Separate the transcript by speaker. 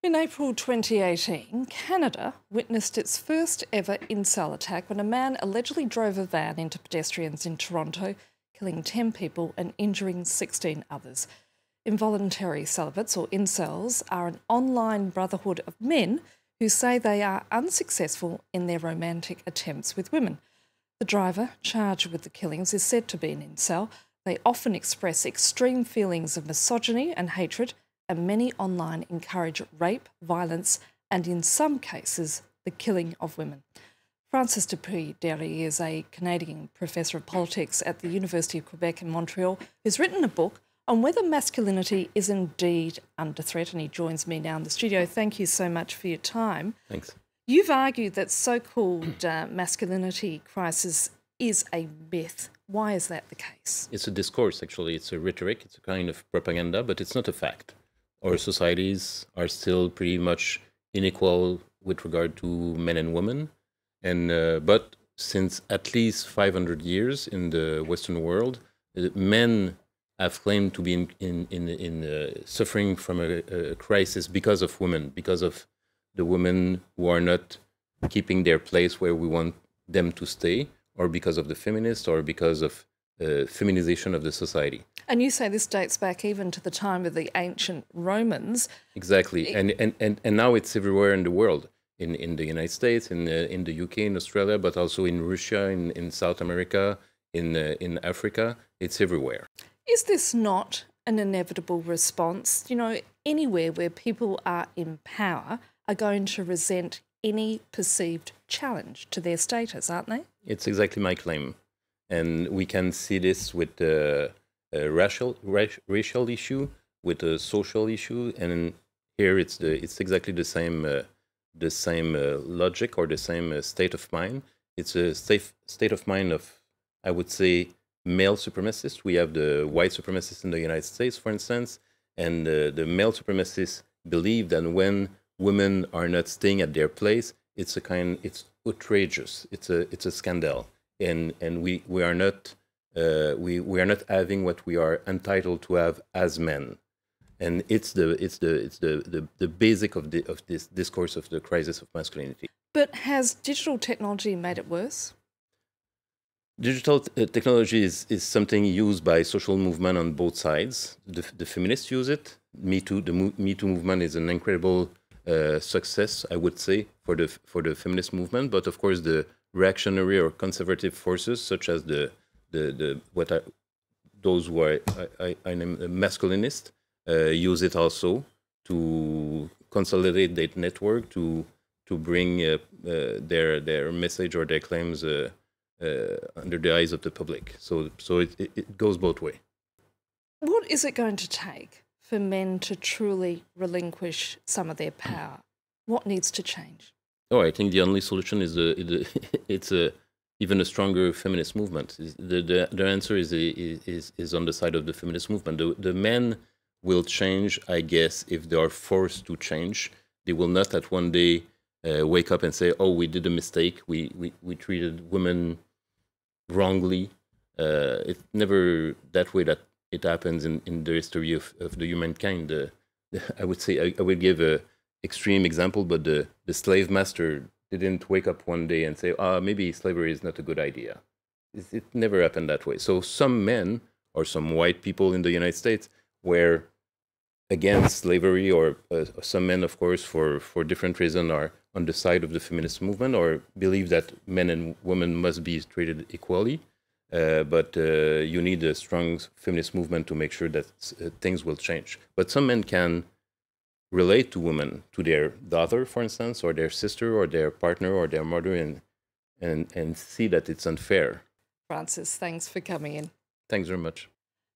Speaker 1: In April 2018, Canada witnessed its first ever incel attack when a man allegedly drove a van into pedestrians in Toronto, killing 10 people and injuring 16 others. Involuntary celibates, or incels, are an online brotherhood of men who say they are unsuccessful in their romantic attempts with women. The driver, charged with the killings, is said to be an incel. They often express extreme feelings of misogyny and hatred, and many online encourage rape, violence, and in some cases, the killing of women. Francis Dupuis-Déri is a Canadian professor of politics at the University of Quebec in Montreal, who's written a book on whether masculinity is indeed under threat, and he joins me now in the studio. Thank you so much for your time.
Speaker 2: Thanks.
Speaker 1: You've argued that so-called masculinity crisis is a myth. Why is that the case?
Speaker 2: It's a discourse, actually. It's a rhetoric. It's a kind of propaganda, but it's not a fact. Our societies are still pretty much unequal with regard to men and women. But since at least 500 years in the Western world, men have claimed to be suffering from a crisis because of women, because of the women who are not keeping their place where we want them to stay, or because of the feminists, or because of feminization of the society.
Speaker 1: And you say this dates back even to the time of the ancient Romans.
Speaker 2: Exactly, and now it's everywhere in the world, in the United States, in the UK, in Australia, but also in Russia, in South America, in Africa. It's everywhere.
Speaker 1: Is this not an inevitable response? You know, anywhere where people are in power are going to resent any perceived challenge to their status, aren't they?
Speaker 2: It's exactly my claim. And we can see this with a racial issue, with a social issue, and here it's exactly the same logic or the same state of mind. It's a state of mind of, I would say, male supremacists. We have the white supremacists in the United States, for instance, and the male supremacists believe that when women are not staying at their place, it's outrageous. It's a scandal. And we are not having what we are entitled to have as men, and it's the basic of this discourse of the crisis of masculinity.
Speaker 1: But has digital technology made it worse?
Speaker 2: Digital technology is something used by social movement on both sides. The feminists use it. Me Too, the Me Too movement is an incredible success, I would say, for the feminist movement. But of course, the reactionary or conservative forces, such as those who I name masculinists, use it also to consolidate their network, to bring their message or their claims under the eyes of the public. So it goes both ways.
Speaker 1: What is it going to take for men to truly relinquish some of their power? What needs to change?
Speaker 2: Oh, I think the only solution is even a stronger feminist movement. The answer is on the side of the feminist movement. The men will change, I guess, if they are forced to change. They will not at one day wake up and say, "Oh, we did a mistake. We treated women wrongly." It's never that way that it happens in the history of the humankind. I would say I would give a extreme example, but the slave master didn't wake up one day and say, maybe slavery is not a good idea. It never happened that way. So some men or some white people in the United States were against slavery, or some men, of course, for different reasons, are on the side of the feminist movement or believe that men and women must be treated equally. But you need a strong feminist movement to make sure that things will change. But some men can relate to women, to their daughter, for instance, or their sister, or their partner, or their mother, and see that it's unfair.
Speaker 1: Francis, thanks for coming in.
Speaker 2: Thanks very much.